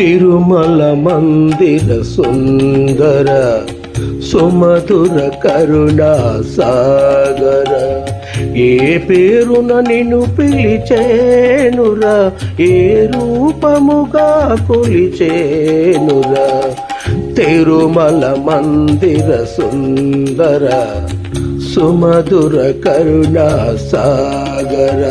తిరుమల మందిర సుందర సుమధుర కరుణా సాగర, ఏ పేరున నిన్ను పిలిచేనురా, ఏ రూపముగా కొలిచేనురా. తిరుమల మందిర సుందర సుమధుర కరుణా సాగర.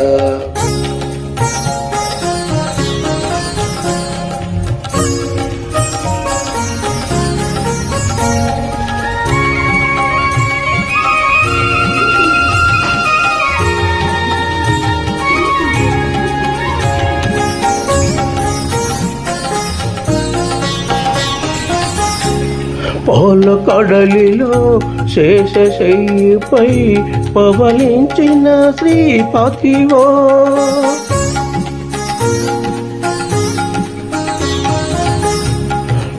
పాల కడలిలో శేషశయ్యపై పవలించిన శ్రీపతివో,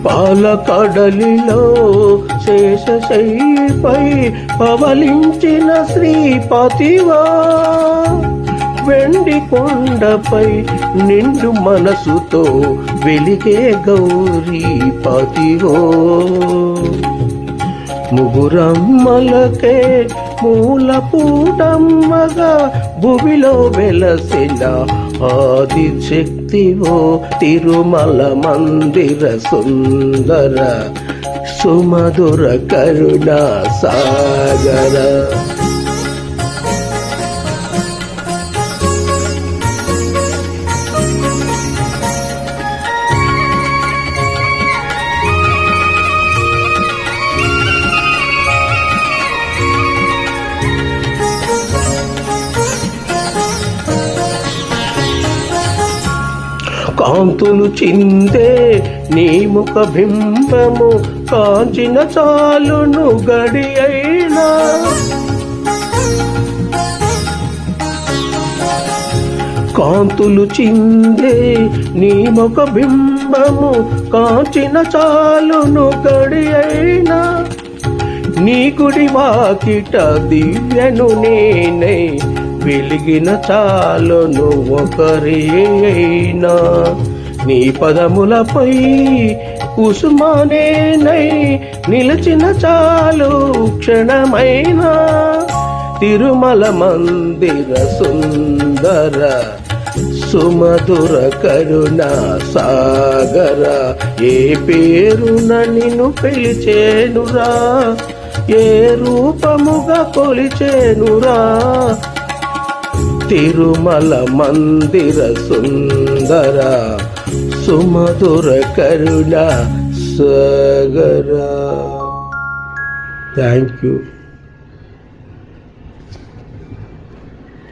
పాల కడలిలో శేషశయ్యపై పవలించిన శ్రీపతివో, వెండి కొండపై నిండు మనసుతో వెలిగే గౌరీపతివో, ముగురమ్మలకే మూలపూటమ్మగా భూమిలో వెలసిన ఆదిశక్తివో. తిరుమల మందిర సుందర సుమధుర కరుణా సాగర. కాంతులు చిందే నీ ముఖ బింబము కాంచిన చాలును గడి అయినా, కాంతులు చిందే నీ ముఖ బింబము కాంచిన చాలును గడి అయినా. నీ గుడి వాకిట దివ్యను నేనే వెలిగిన చాలును ఒకరేనా. నీ పదములపై కుసుమానేనై నిలిచిన చాలు క్షణమైనా. తిరుమల మందిర సుందర సుమధుర కరుణా సాగర, ఏ పేరున నిన్ను పిలిచేనురా, ఏ రూపముగా కొలిచేనురా. తిరుమల మందిర సుందర సుమధుర కరుణా సాగర. Thank you.